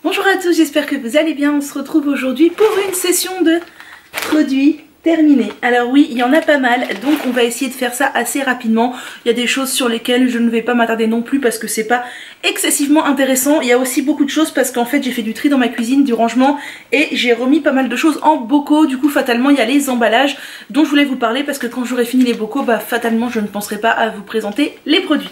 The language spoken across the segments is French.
Bonjour à tous, j'espère que vous allez bien. On se retrouve aujourd'hui pour une session de produits terminés. Alors oui, il y en a pas mal, donc on va essayer de faire ça assez rapidement. Il y a des choses sur lesquelles je ne vais pas m'attarder non plus parce que c'est pas excessivement intéressant. Il y a aussi beaucoup de choses parce qu'en fait j'ai fait du tri dans ma cuisine, du rangement, et j'ai remis pas mal de choses en bocaux. Du coup fatalement il y a les emballages dont je voulais vous parler parce que quand j'aurai fini les bocaux, bah fatalement je ne penserai pas à vous présenter les produits.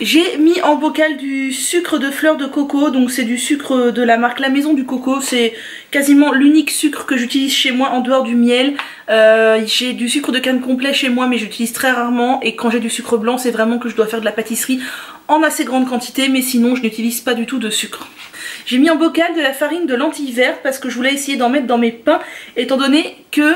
J'ai mis en bocal du sucre de fleur de coco, donc c'est du sucre de la marque La Maison du Coco, c'est quasiment l'unique sucre que j'utilise chez moi en dehors du miel. J'ai du sucre de canne complet chez moi mais j'utilise très rarement, et quand j'ai du sucre blanc c'est vraiment que je dois faire de la pâtisserie en assez grande quantité, mais sinon je n'utilise pas du tout de sucre. J'ai mis en bocal de la farine de lentilles vertes parce que je voulais essayer d'en mettre dans mes pains étant donné que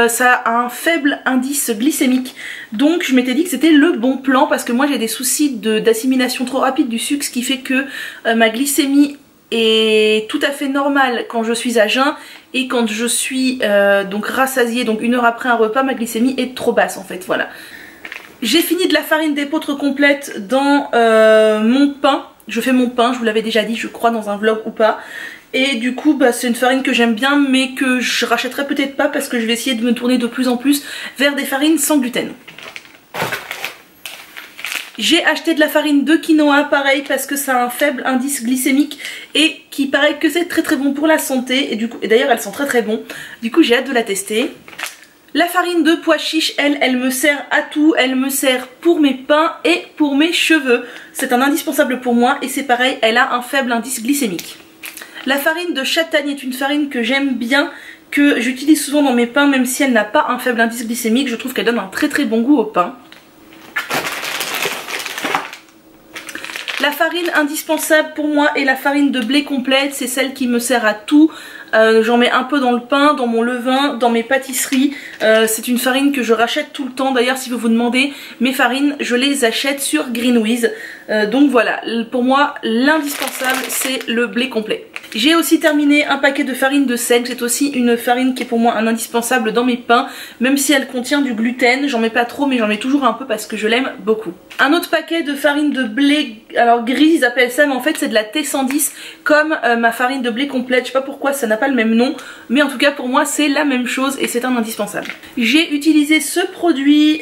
ça a un faible indice glycémique. Donc je m'étais dit que c'était le bon plan parce que moi j'ai des soucis d'assimilation trop rapide du sucre, ce qui fait que ma glycémie est tout à fait normale quand je suis à jeun, et quand je suis donc rassasiée, donc 1 heure après un repas, ma glycémie est trop basse en fait, voilà. J'ai fini de la farine d'épeautre complète dans mon pain. Je fais mon pain, je vous l'avais déjà dit je crois dans un vlog ou pas. Et du coup bah, c'est une farine que j'aime bien mais que je rachèterai peut-être pas parce que je vais essayer de me tourner de plus en plus vers des farines sans gluten. J'ai acheté de la farine de quinoa, pareil parce que ça a un faible indice glycémique et qui paraît que c'est très bon pour la santé. Et d'ailleurs elle sent très bon, du coup j'ai hâte de la tester. La farine de pois chiche, elle me sert à tout, elle me sert pour mes pains et pour mes cheveux. C'est un indispensable pour moi et c'est pareil, elle a un faible indice glycémique. La farine de châtaigne est une farine que j'aime bien, que j'utilise souvent dans mes pains, même si elle n'a pas un faible indice glycémique, je trouve qu'elle donne un très bon goût au pain. La farine indispensable pour moi est la farine de blé complète, c'est celle qui me sert à tout. J'en mets un peu dans le pain, dans mon levain, dans mes pâtisseries. C'est une farine que je rachète tout le temps. D'ailleurs si vous vous demandez, mes farines je les achète sur Greenwiz. Donc voilà, pour moi l'indispensable c'est le blé complet. J'ai aussi terminé un paquet de farine de seigle, c'est aussi une farine qui est pour moi un indispensable dans mes pains, même si elle contient du gluten, j'en mets pas trop mais j'en mets toujours un peu parce que je l'aime beaucoup. Un autre paquet de farine de blé, alors grise ils appellent ça, mais en fait c'est de la T110 comme ma farine de blé complète, je sais pas pourquoi ça n'a pas le même nom, mais en tout cas pour moi c'est la même chose et c'est un indispensable. J'ai utilisé ce produit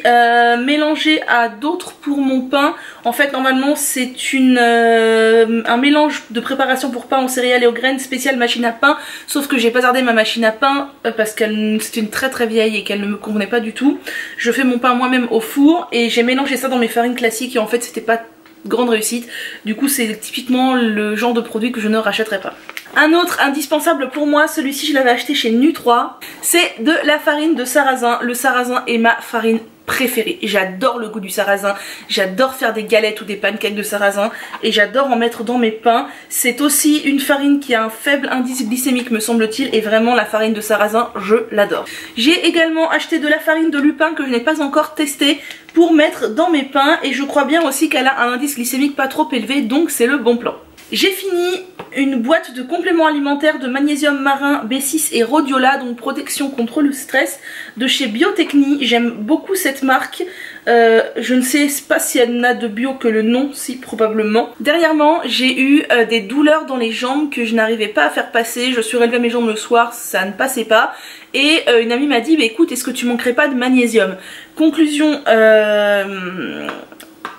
mélangé à d'autres pour mon pain. En fait normalement c'est un mélange de préparation pour pain aux céréales et aux graines spéciale machine à pain, sauf que j'ai bazardé ma machine à pain parce qu'elle c'était une très vieille et qu'elle ne me convenait pas du tout. Je fais mon pain moi-même au four et j'ai mélangé ça dans mes farines classiques et en fait c'était pas grande réussite. Du coup c'est typiquement le genre de produit que je ne rachèterai pas. Un autre indispensable pour moi, celui-ci je l'avais acheté chez Nu3, c'est de la farine de sarrasin. Le sarrasin est ma farine préférée. J'adore le goût du sarrasin, j'adore faire des galettes ou des pancakes de sarrasin et j'adore en mettre dans mes pains. C'est aussi une farine qui a un faible indice glycémique me semble-t-il, et vraiment la farine de sarrasin je l'adore. J'ai également acheté de la farine de lupin que je n'ai pas encore testée pour mettre dans mes pains et je crois bien aussi qu'elle a un indice glycémique pas trop élevé, donc c'est le bon plan. J'ai fini une boîte de compléments alimentaires de magnésium marin, B6 et rhodiola, donc protection contre le stress, de chez Biotechnie. J'aime beaucoup cette marque. Je ne sais pas si elle n'a de bio que le nom, si probablement. Dernièrement j'ai eu des douleurs dans les jambes que je n'arrivais pas à faire passer. Je suis relevée mes jambes le soir, ça ne passait pas. Et une amie m'a dit bah, écoute, est-ce que tu manquerais pas de magnésium? Conclusion,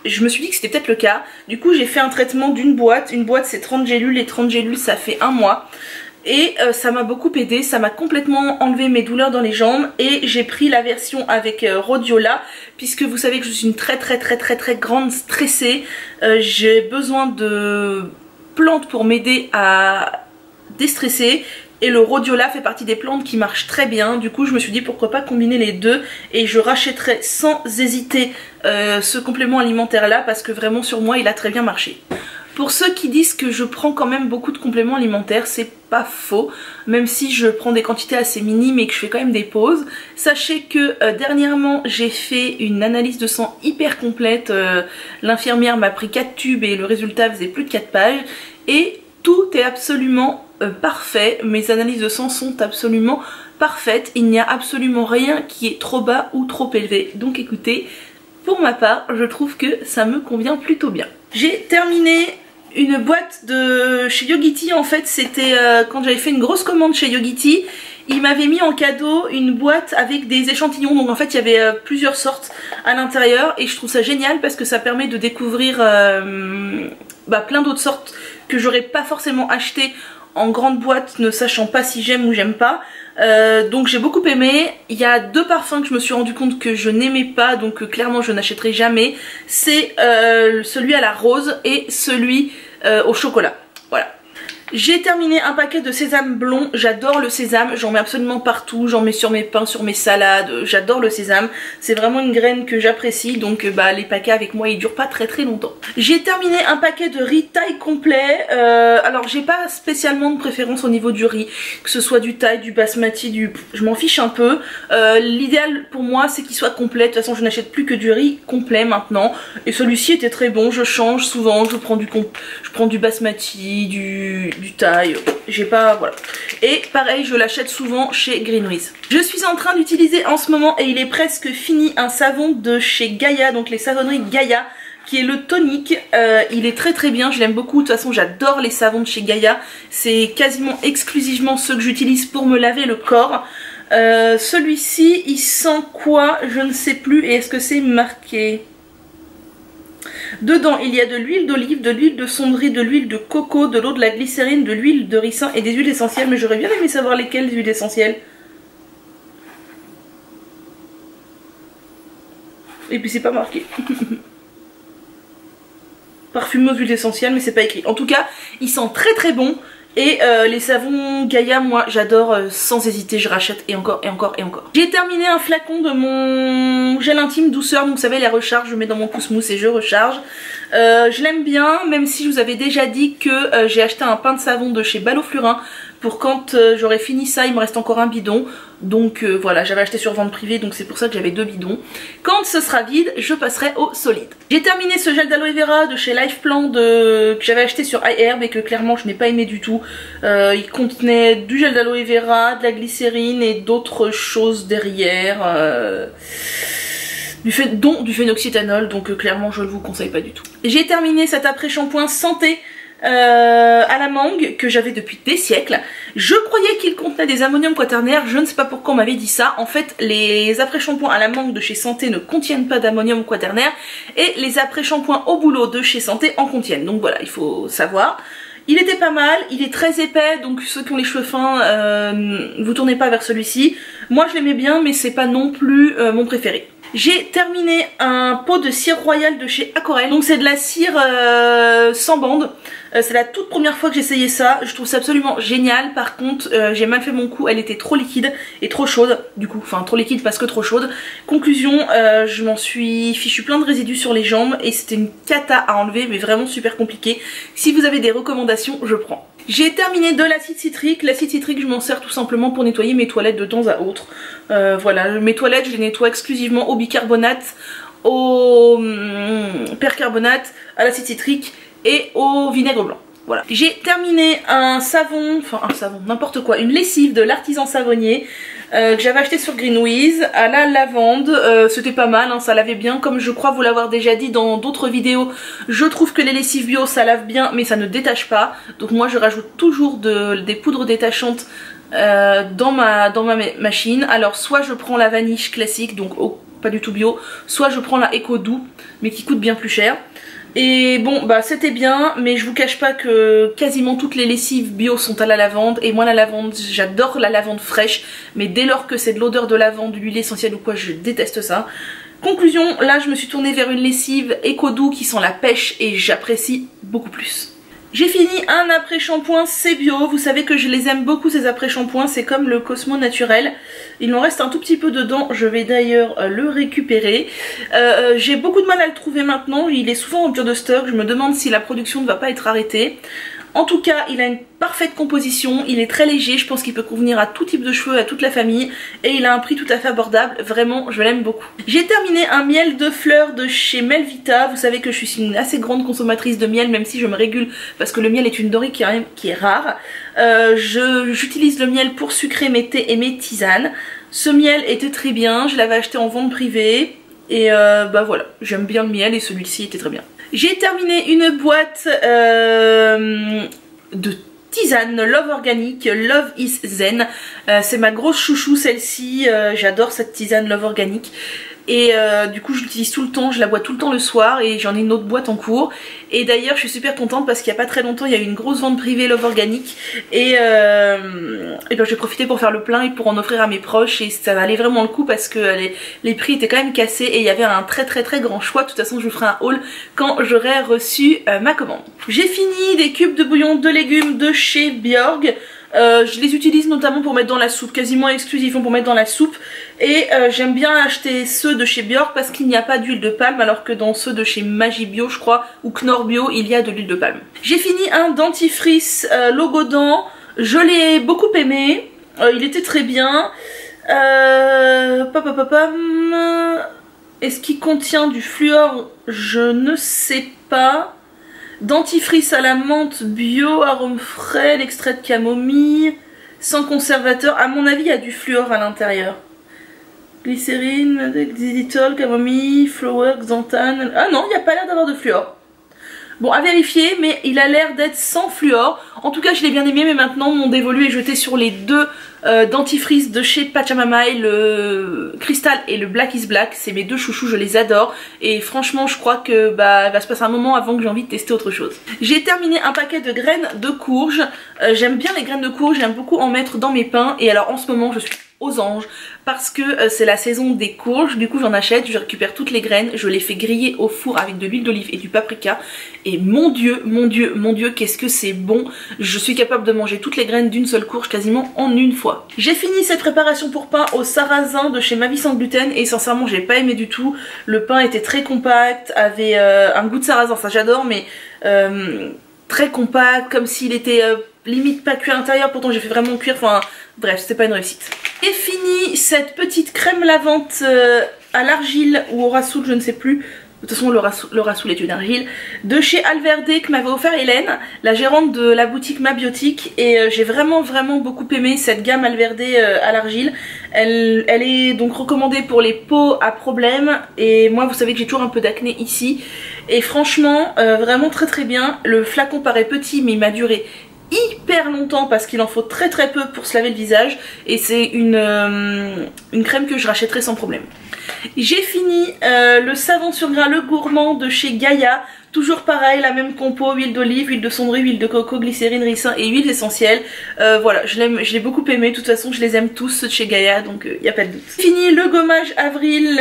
je me suis dit que c'était peut-être le cas. Du coup j'ai fait un traitement d'une boîte. Une boîte c'est 30 gélules et 30 gélules ça fait 1 mois. Et ça m'a beaucoup aidé, ça m'a complètement enlevé mes douleurs dans les jambes. Et j'ai pris la version avec rhodiola, puisque vous savez que je suis une très grande stressée. J'ai besoin de plantes pour m'aider à déstresser. Et le rhodiola fait partie des plantes qui marchent très bien. Du coup je me suis dit pourquoi pas combiner les deux. Et je rachèterai sans hésiter ce complément alimentaire là, parce que vraiment sur moi il a très bien marché. Pour ceux qui disent que je prends quand même beaucoup de compléments alimentaires, c'est pas faux, même si je prends des quantités assez minimes et que je fais quand même des pauses. Sachez que dernièrement j'ai fait une analyse de sang hyper complète, l'infirmière m'a pris 4 tubes et le résultat faisait plus de 4 pages et tout est absolument parfait, mes analyses de sang sont absolument parfaites, il n'y a absolument rien qui est trop bas ou trop élevé, donc écoutez, pour ma part je trouve que ça me convient plutôt bien. J'ai terminé une boîte de chez Yogiti. En fait c'était quand j'avais fait une grosse commande chez Yogiti, il m'avait mis en cadeau une boîte avec des échantillons, donc en fait il y avait plusieurs sortes à l'intérieur et je trouve ça génial parce que ça permet de découvrir plein d'autres sortes que j'aurais pas forcément acheté en grande boîte, ne sachant pas si j'aime ou j'aime pas. Donc j'ai beaucoup aimé. Il y a 2 parfums que je me suis rendu compte que je n'aimais pas, donc clairement je n'achèterai jamais. C'est celui à la rose et celui au chocolat. Voilà. J'ai terminé un paquet de sésame blond, j'adore le sésame, j'en mets absolument partout, j'en mets sur mes pains, sur mes salades, j'adore le sésame, c'est vraiment une graine que j'apprécie, donc les paquets avec moi ils durent pas très longtemps. J'ai terminé un paquet de riz taille complet, alors j'ai pas spécialement de préférence au niveau du riz, que ce soit du taille, du basmati, je m'en fiche un peu, l'idéal pour moi c'est qu'il soit complet, de toute façon je n'achète plus que du riz complet maintenant, et celui-ci était très bon, je change souvent, je prends du basmati, du taille, j'ai pas, voilà. Et pareil, je l'achète souvent chez Greenwiz. Je suis en train d'utiliser en ce moment, et il est presque fini, un savon de chez Gaïa, donc les savonneries Gaïa, qui est le tonique. Il est très bien, je l'aime beaucoup, de toute façon j'adore les savons de chez Gaïa, c'est quasiment exclusivement ceux que j'utilise pour me laver le corps. Celui-ci, il sent quoi? Je ne sais plus, et est-ce que c'est marqué? Dedans il y a de l'huile d'olive, de l'huile de cendrier, de l'huile de coco, de l'eau, de la glycérine, de l'huile de ricin et des huiles essentielles, mais j'aurais bien aimé savoir lesquelles huiles essentielles. Et puis c'est pas marqué. Parfumeuse huile essentielle, mais c'est pas écrit. En tout cas il sent très bon. Et les savons Gaïa, moi j'adore, sans hésiter je rachète et encore. J'ai terminé un flacon de mon gel intime douceur, donc vous savez les recharges, je mets dans mon pouce-mousse et je recharge. Je l'aime bien, même si je vous avais déjà dit que j'ai acheté un pain de savon de chez Balloflurin pour quand j'aurai fini ça, il me reste encore un bidon. Donc voilà, j'avais acheté sur vente privée, donc c'est pour ça que j'avais 2 bidons. Quand ce sera vide, je passerai au solide. J'ai terminé ce gel d'aloe vera de chez Lifeplan que j'avais acheté sur iHerb et que clairement je n'ai pas aimé du tout. Il contenait du gel d'aloe vera, de la glycérine et d'autres choses derrière. Dont du phénoxyéthanol, donc clairement je ne vous conseille pas du tout. J'ai terminé cet après-shampoing santé à la mangue que j'avais depuis des siècles. Je croyais qu'il contenait des ammonium quaternaire, je ne sais pas pourquoi on m'avait dit ça. En fait les après-shampoings à la mangue de chez Santé ne contiennent pas d'ammonium quaternaire et les après-shampoings au bouleau de chez Santé en contiennent, donc voilà, il faut savoir. Il était pas mal, il est très épais, donc ceux qui ont les cheveux fins, vous tournez pas vers celui-ci. Moi je l'aimais bien, mais c'est pas non plus mon préféré. J'ai terminé un pot de cire royale de chez Aquarelle, donc c'est de la cire sans bande. C'est la toute première fois que j'essayais ça, je trouve ça absolument génial. Par contre j'ai mal fait mon coup, elle était trop liquide et trop chaude, du coup, enfin trop liquide parce que trop chaude. Conclusion, je m'en suis fichu plein de résidus sur les jambes et c'était une cata à enlever, mais vraiment super compliqué. Si vous avez des recommandations, je prends. J'ai terminé de l'acide citrique. L'acide citrique je m'en sers tout simplement pour nettoyer mes toilettes de temps à autre. Voilà, mes toilettes je les nettoie exclusivement au bicarbonate, au percarbonate, à l'acide citrique et au vinaigre blanc. Voilà. J'ai terminé un savon, n'importe quoi, une lessive de l'artisan savonnier que j'avais acheté sur Greenwiz à la lavande. C'était pas mal, hein, ça lavait bien, comme je crois vous l'avoir déjà dit dans d'autres vidéos. Je trouve que les lessives bio ça lave bien mais ça ne détache pas, donc moi je rajoute toujours des poudres détachantes dans ma machine. Alors soit je prends la vaniche classique, donc pas du tout bio, soit je prends la Eco Doux mais qui coûte bien plus cher. Et bon bah c'était bien, mais je vous cache pas que quasiment toutes les lessives bio sont à la lavande. Et moi la lavande, j'adore la lavande fraîche, mais dès lors que c'est de l'odeur de lavande, de l'huile essentielle ou quoi, je déteste ça. Conclusion, là je me suis tournée vers une lessive Eco Doux qui sent la pêche et j'apprécie beaucoup plus. J'ai fini un après-shampoing, c'est bio, vous savez que je les aime beaucoup ces après-shampoings, c'est comme le Cosmo naturel. Il m'en reste un tout petit peu dedans, je vais d'ailleurs le récupérer. J'ai beaucoup de mal à le trouver maintenant, il est souvent en rupture de stock, je me demande si la production ne va pas être arrêtée. En tout cas, il a une parfaite composition, il est très léger, je pense qu'il peut convenir à tout type de cheveux, à toute la famille, et il a un prix tout à fait abordable, vraiment je l'aime beaucoup. J'ai terminé un miel de fleurs de chez Melvita, vous savez que je suis une assez grande consommatrice de miel, même si je me régule parce que le miel est une denrée qui est rare. J'utilise le miel pour sucrer mes thés et mes tisanes. Ce miel était très bien, je l'avais acheté en vente privée, et bah voilà, j'aime bien le miel et celui-ci était très bien. J'ai terminé une boîte de tisane Love Organique, Love is Zen. C'est ma grosse chouchou celle-ci, j'adore cette tisane Love Organique. Et du coup je l'utilise tout le temps, je la bois tout le temps le soir et j'en ai une autre boîte en cours. Et d'ailleurs je suis super contente parce qu'il n'y a pas très longtemps il y a eu une grosse vente privée Love Organique. Et ben, j'ai profité pour faire le plein et pour en offrir à mes proches. Et ça valait vraiment le coup parce que les prix étaient quand même cassés et il y avait un très grand choix. De toute façon je vous ferai un haul quand j'aurai reçu ma commande. J'ai fini des cubes de bouillon de légumes de chez Björg. Je les utilise notamment pour mettre dans la soupe, quasiment exclusivement pour mettre dans la soupe. Et j'aime bien acheter ceux de chez Björk parce qu'il n'y a pas d'huile de palme, alors que dans ceux de chez Magibio je crois, ou Knorr Bio, il y a de l'huile de palme. J'ai fini un dentifrice Logodent, je l'ai beaucoup aimé, il était très bien. Est-ce qu'il contient du fluor? Je ne sais pas. Dentifrice à la menthe bio, arôme frais, l'extrait de camomille, sans conservateur. À mon avis, il y a du fluor à l'intérieur. Glycérine, xylitol, camomille, flower, xanthane. Ah non, il n'y a pas l'air d'avoir de fluor. Bon, à vérifier, mais il a l'air d'être sans fluor. En tout cas, je l'ai bien aimé, mais maintenant mon dévolu est jeté sur les deux dentifrices de chez Pachamama, le Crystal et le Black is Black. C'est mes deux chouchous, je les adore. Et franchement, je crois que il va se passer un moment avant que j'ai envie de tester autre chose. J'ai terminé un paquet de graines de courge. J'aime bien les graines de courge, j'aime beaucoup en mettre dans mes pains. Et alors en ce moment, je suis aux anges parce que c'est la saison des courges. Du coup j'en achète, je récupère toutes les graines, je les fais griller au four avec de l'huile d'olive et du paprika et mon dieu qu'est-ce que c'est bon. Je suis capable de manger toutes les graines d'une seule courge quasiment en une fois. J'ai fini cette préparation pour pain au sarrasin de chez Ma Vie Sans Gluten et sincèrement j'ai pas aimé du tout. Le pain était très compact, avait un goût de sarrasin, ça j'adore, mais très compact, comme s'il était limite pas cuit à l'intérieur, pourtant j'ai fait vraiment cuire, enfin bref, c'était pas une réussite. J'ai fini cette petite crème lavante à l'argile ou au rassoul, je ne sais plus. De toute façon le rassoul est une argile. De chez Alverde que m'avait offert Hélène, la gérante de la boutique Mabiotique. Et j'ai vraiment beaucoup aimé cette gamme Alverde à l'argile. Elle est donc recommandée pour les peaux à problème. Et moi vous savez que j'ai toujours un peu d'acné ici. Et franchement vraiment très bien. Le flacon paraît petit mais il m'a duré hyper longtemps parce qu'il en faut très peu pour se laver le visage et c'est une crème que je rachèterai sans problème. J'ai fini le savon sur gras Le Gourmand de chez Gaïa. Toujours pareil, la même compo, huile d'olive, huile de cendrier, huile de coco, glycérine, ricin et huile essentielle. Voilà, je l'ai beaucoup aimé, de toute façon je les aime tous ceux de chez Gaïa, donc il n'y a pas de doute. Fini le gommage Avril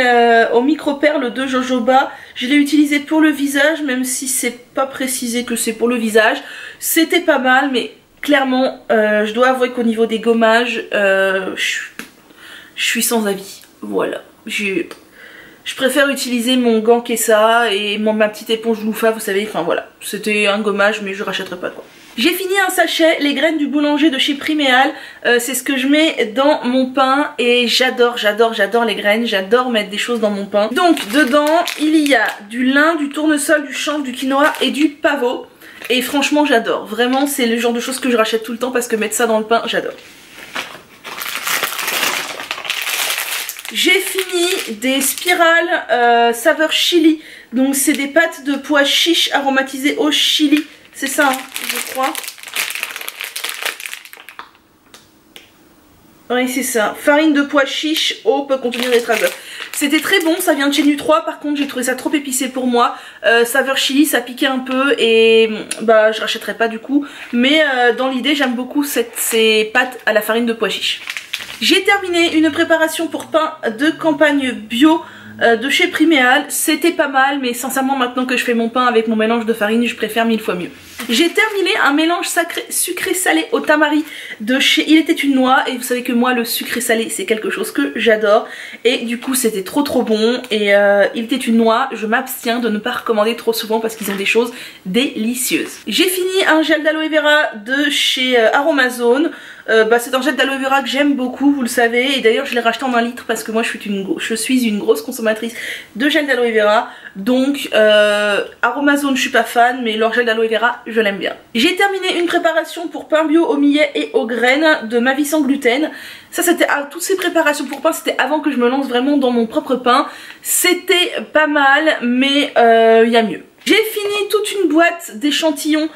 aux micro-perles de Jojoba. Je l'ai utilisé pour le visage, même si c'est pas précisé que c'est pour le visage. C'était pas mal, mais clairement, je dois avouer qu'au niveau des gommages, je suis sans avis. Voilà, je préfère utiliser mon gant Kessa et ma petite éponge Loofah, vous savez, enfin voilà. C'était un gommage mais je rachèterai pas quoi. J'ai fini un sachet, les graines du boulanger de chez Priméal. C'est ce que je mets dans mon pain et j'adore les graines, j'adore mettre des choses dans mon pain. Donc dedans il y a du lin, du tournesol, du chanvre, du quinoa et du pavot. Et franchement j'adore, vraiment c'est le genre de choses que je rachète tout le temps parce que mettre ça dans le pain j'adore. J'ai fini des spirales saveur chili. Donc c'est des pâtes de pois chiches aromatisées au chili. C'est ça hein, je crois. Oui c'est ça. Farine de pois chiches, eau peut contenir des traces d'œufs. C'était très bon, ça vient de chez Nu3, par contre j'ai trouvé ça trop épicé pour moi. Saveur chili, ça piquait un peu et bah je rachèterai pas du coup. Mais dans l'idée j'aime beaucoup ces pâtes à la farine de pois chiches. J'ai terminé une préparation pour pain de campagne bio de chez Priméal. C'était pas mal mais sincèrement maintenant que je fais mon pain avec mon mélange de farine je préfère 1000 fois mieux. J'ai terminé un mélange sucré salé au tamari de chez Il était une noix et vous savez que moi le sucré salé c'est quelque chose que j'adore et du coup c'était trop bon et Il était une noix, je m'abstiens de ne pas recommander trop souvent parce qu'ils ont des choses délicieuses. J'ai fini un gel d'aloe vera de chez Aromazone. C'est un gel d'aloe vera que j'aime beaucoup, vous le savez, et d'ailleurs je l'ai racheté en 1 litre parce que moi je suis une grosse consommatrice de gel d'aloe vera. Donc Aromazone je suis pas fan mais leur gel d'aloe vera je l'aime bien. J'ai terminé une préparation pour pain bio au millet et aux graines de Ma Vie Sans Gluten. Ça c'était toutes ces préparations pour pain c'était avant que je me lance vraiment dans mon propre pain. C'était pas mal mais il y a mieux. J'ai fini toute une boîte d'échantillons.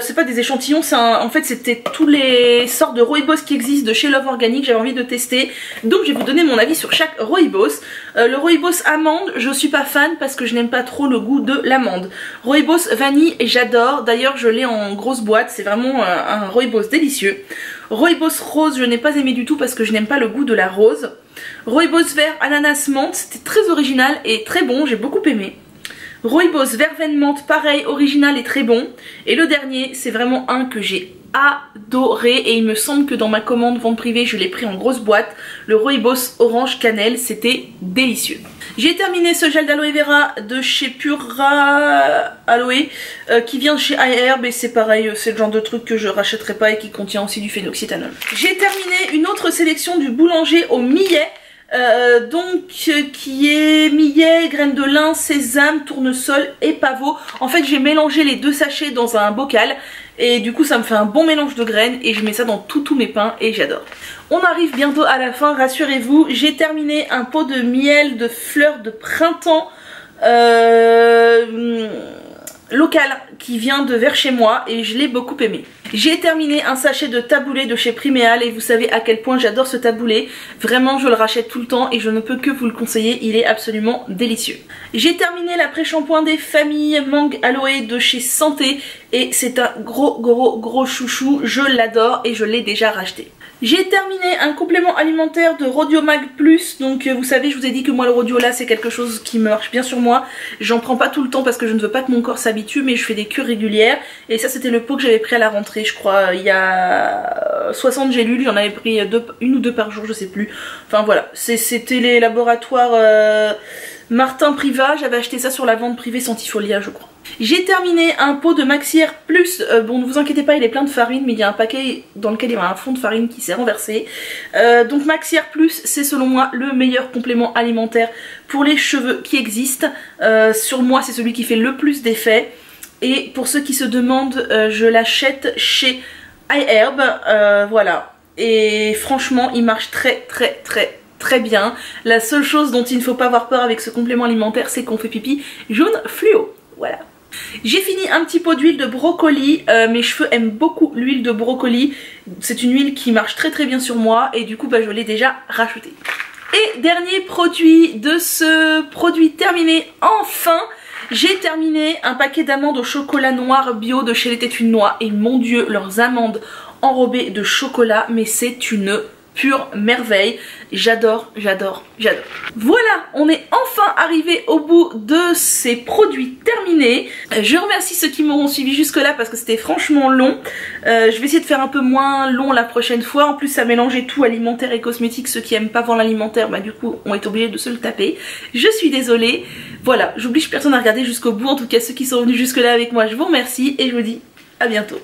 C'est pas des échantillons, en fait c'était tous les sortes de rooibos qui existent de chez Love Organic, j'avais envie de tester. Donc je vais vous donner mon avis sur chaque rooibos. Le rooibos amande, je suis pas fan parce que je n'aime pas trop le goût de l'amande. Rooibos vanille, j'adore, d'ailleurs je l'ai en grosse boîte, c'est vraiment un rooibos délicieux. Rooibos rose, je n'ai pas aimé du tout parce que je n'aime pas le goût de la rose. Rooibos vert ananas menthe, c'était très original et très bon, j'ai beaucoup aimé. Rooibos verveine menthe, pareil, original et très bon. Et le dernier, c'est vraiment un que j'ai adoré et il me semble que dans ma commande vente privée, je l'ai pris en grosse boîte. Le rooibos orange cannelle, c'était délicieux. J'ai terminé ce gel d'aloe vera de chez Pura Aloe qui vient de chez iHerb et c'est pareil, c'est le genre de truc que je rachèterai pas et qui contient aussi du phénoxyéthanol. J'ai terminé une autre sélection du boulanger au millet. Qui est millet, graines de lin, sésame, tournesol et pavot. En fait j'ai mélangé les deux sachets dans un bocal et du coup ça me fait un bon mélange de graines et je mets ça dans tous mes pains et j'adore. On arrive bientôt à la fin, rassurez-vous. J'ai terminé un pot de miel de fleurs de printemps local qui vient de vers chez moi et je l'ai beaucoup aimé. J'ai terminé un sachet de taboulé de chez Priméal et vous savez à quel point j'adore ce taboulé. Vraiment je le rachète tout le temps et je ne peux que vous le conseiller, il est absolument délicieux. J'ai terminé l'après-shampoing des familles Mangue Aloe de chez Santé et c'est un gros chouchou, je l'adore et je l'ai déjà racheté. J'ai terminé un complément alimentaire de Rhodio Mag Plus, donc vous savez je vous ai dit que moi le Rhodio là c'est quelque chose qui marche bien sur moi. J'en prends pas tout le temps parce que je ne veux pas que mon corps s'habitue mais je fais des cures régulières et ça c'était le pot que j'avais pris à la rentrée je crois il y a 60 gélules, j'en avais pris une ou deux par jour je sais plus. Enfin voilà, c'était les laboratoires Martin Priva, j'avais acheté ça sur la vente privée Santifolia je crois. J'ai terminé un pot de Maxière Plus, bon ne vous inquiétez pas il est plein de farine mais il y a un paquet dans lequel il y a un fond de farine qui s'est renversé. Donc Maxière Plus c'est selon moi le meilleur complément alimentaire pour les cheveux qui existe. Sur moi c'est celui qui fait le plus d'effet et pour ceux qui se demandent je l'achète chez iHerb, voilà. Et franchement il marche très bien. La seule chose dont il ne faut pas avoir peur avec ce complément alimentaire c'est qu'on fait pipi jaune fluo, voilà. J'ai fini un petit pot d'huile de brocoli, mes cheveux aiment beaucoup l'huile de brocoli, c'est une huile qui marche très bien sur moi et du coup bah, je l'ai déjà racheté. Et dernier produit de ce produit terminé, enfin j'ai terminé un paquet d'amandes au chocolat noir bio de chez Les Tétues Noix et mon dieu leurs amandes enrobées de chocolat mais c'est une pure merveille, j'adore. Voilà, on est enfin arrivé au bout de ces produits terminés. Je remercie ceux qui m'auront suivi jusque là parce que c'était franchement long. Je vais essayer de faire un peu moins long la prochaine fois. En plus ça mélangeait tout, alimentaire et cosmétique. Ceux qui aiment pas voir l'alimentaire bah du coup on est obligé de se le taper. Je suis désolée. Voilà, j'oblige personne à regarder jusqu'au bout. En tout cas ceux qui sont venus jusque là avec moi je vous remercie et je vous dis à bientôt.